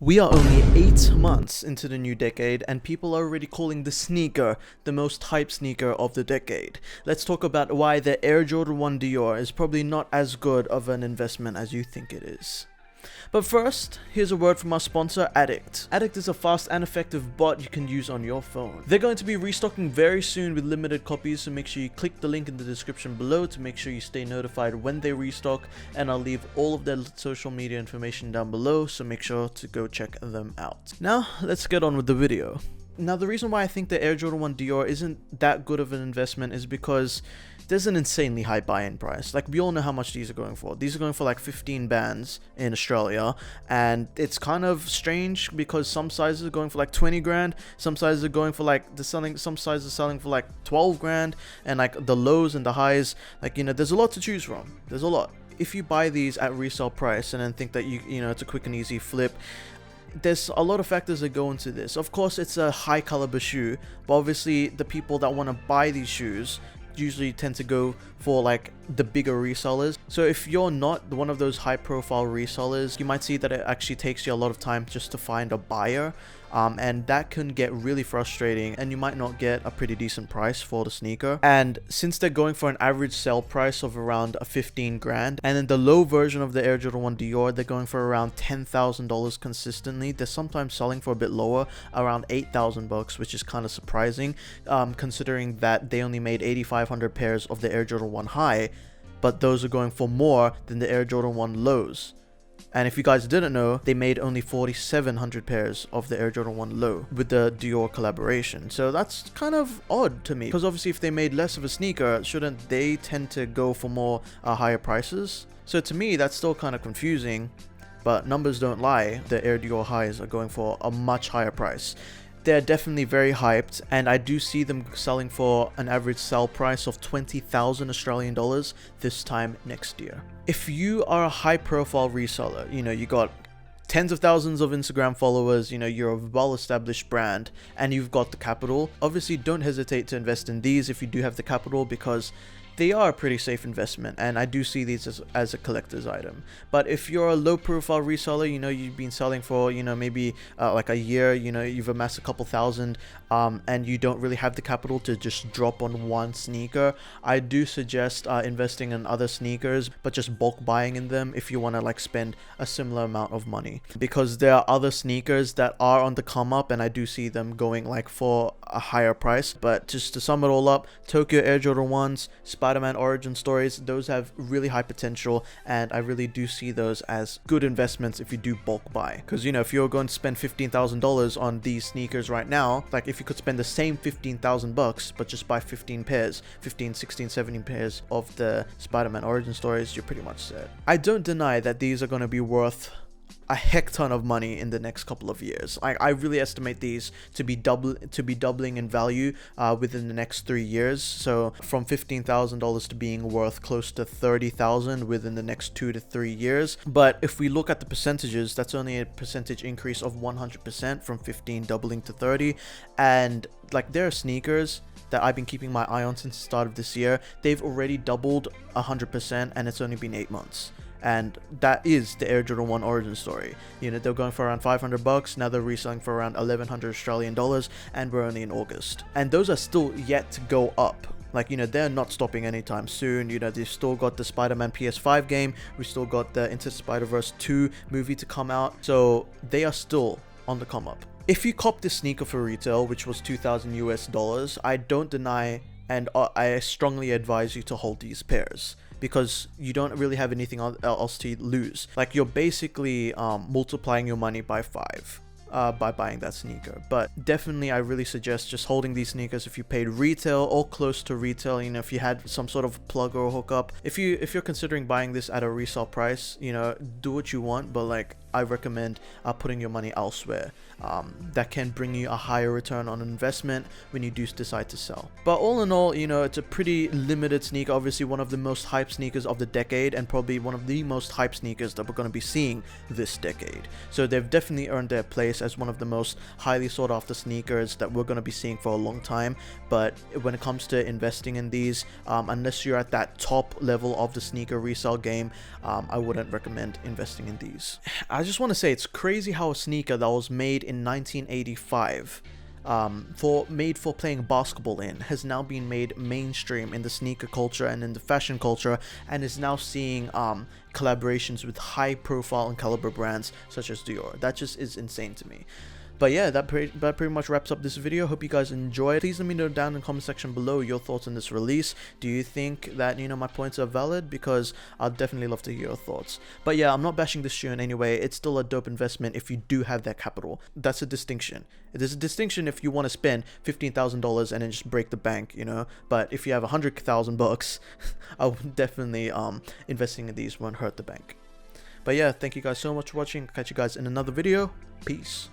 We are only 8 months into the new decade and people are already calling the sneaker the most hyped sneaker of the decade. Let's talk about why the Air Jordan 1 DIOR is probably not as good of an investment as you think it is. But first, here's a word from our sponsor, Addict. Addict is a fast and effective bot you can use on your phone. They're going to be restocking very soon with limited copies, so make sure you click the link in the description below to make sure you stay notified when they restock, and I'll leave all of their social media information down below, so make sure to go check them out. Now, let's get on with the video. Now, the reason why I think the Air Jordan 1 DIOR isn't that good of an investment is because there's an insanely high buy-in price. Like, we all know how much these are going for. These are going for like 15 bands in Australia, and it's kind of strange because some sizes are going for like 20 grand, some sizes are going for like some sizes are selling for like 12 grand, and like the lows and the highs, like, you know, there's a lot to choose from. There's a lot. If you buy these at resale price and then think that you know it's a quick and easy flip, there's a lot of factors that go into this. Of course, it's a high caliber shoe, but obviously the people that want to buy these shoes usually tend to go for like the bigger resellers. So if you're not one of those high profile resellers, you might see that it actually takes you a lot of time just to find a buyer, and that can get really frustrating, and you might not get a pretty decent price for the sneaker. And since they're going for an average sell price of around 15 grand, and then the low version of the Air Jordan 1 DIOR, they're going for around $10,000 consistently. They're sometimes selling for a bit lower, around 8,000 bucks, which is kind of surprising, considering that they only made 8,500 pairs of the Air Jordan 1 High, but those are going for more than the Air Jordan 1 Lows. And if you guys didn't know, they made only 4,700 pairs of the Air Jordan 1 Low with the DIOR collaboration. So that's kind of odd to me, because obviously if they made less of a sneaker, shouldn't they tend to go for more higher prices? So to me, that's still kind of confusing, but numbers don't lie. The Air DIOR Highs are going for a much higher price. They're definitely very hyped, and I do see them selling for an average sell price of 20,000 Australian dollars this time next year. If you are a high profile reseller, you know, you got tens of thousands of Instagram followers, you know, you're a well-established brand, and you've got the capital, obviously don't hesitate to invest in these if you do have the capital, because they are a pretty safe investment, and I do see these as a collector's item. But if you're a low profile reseller, you know, you've been selling for, you know, maybe like a year, you know, you've amassed a couple thousand, and you don't really have the capital to just drop on one sneaker, I do suggest investing in other sneakers, but just bulk buying in them if you want to like spend a similar amount of money, because there are other sneakers that are on the come up, and I do see them going like for a higher price. But just to sum it all up, Tokyo Air Jordan 1s, Spider-Man origin stories, those have really high potential, and I really do see those as good investments if you do bulk buy. Because, you know, if you're going to spend $15,000 on these sneakers right now, like if you could spend the same 15,000 bucks but just buy 15 pairs, 15, 16, 17 pairs of the Spider-Man origin stories, you're pretty much set. I don't deny that these are going to be worth a heck ton of money in the next couple of years. I really estimate these to be doubling in value within the next 3 years. So from $15,000 to being worth close to $30,000 within the next 2 to 3 years. But if we look at the percentages, that's only a percentage increase of 100% from 15 doubling to 30. And like, there are sneakers that I've been keeping my eye on since the start of this year. They've already doubled 100%, and it's only been 8 months. And that is the Air Jordan 1 origin story. You know, they're going for around 500 bucks, now they're reselling for around 1,100 Australian dollars, and we're only in August. And those are still yet to go up. Like, you know, they're not stopping anytime soon. You know, they've still got the Spider-Man PS5 game, we still got the Into the Spider-Verse 2 movie to come out, so they are still on the come up. If you cop this sneaker for retail, which was $2,000 US, I don't deny, and I strongly advise you to hold these pairs, because you don't really have anything else to lose. Like, you're basically multiplying your money by 5 by buying that sneaker. But definitely I really suggest just holding these sneakers if you paid retail or close to retail. You know, if you had some sort of plug or hookup, if you're considering buying this at a resale price, you know, do what you want, but like, I recommend putting your money elsewhere. That can bring you a higher return on investment when you do decide to sell. But all in all, you know, it's a pretty limited sneaker, obviously one of the most hyped sneakers of the decade, and probably one of the most hyped sneakers that we're going to be seeing this decade. So they've definitely earned their place as one of the most highly sought after sneakers that we're going to be seeing for a long time. But when it comes to investing in these, unless you're at that top level of the sneaker resale game, I wouldn't recommend investing in these. I just want to say it's crazy how a sneaker that was made in 1985 made for playing basketball in has now been made mainstream in the sneaker culture and in the fashion culture, and is now seeing collaborations with high profile and caliber brands such as Dior. That just is insane to me. But yeah, that pretty much wraps up this video. Hope you guys enjoyed. Please let me know down in the comment section below your thoughts on this release. Do you think that, you know, my points are valid? Because I'd definitely love to hear your thoughts. But yeah, I'm not bashing this shoe in any way. It's still a dope investment if you do have that capital. That's a distinction. There's a distinction if you want to spend $15,000 and then just break the bank, you know. But if you have $100,000, I would definitely investing in these won't hurt the bank. But yeah, thank you guys so much for watching. Catch you guys in another video. Peace.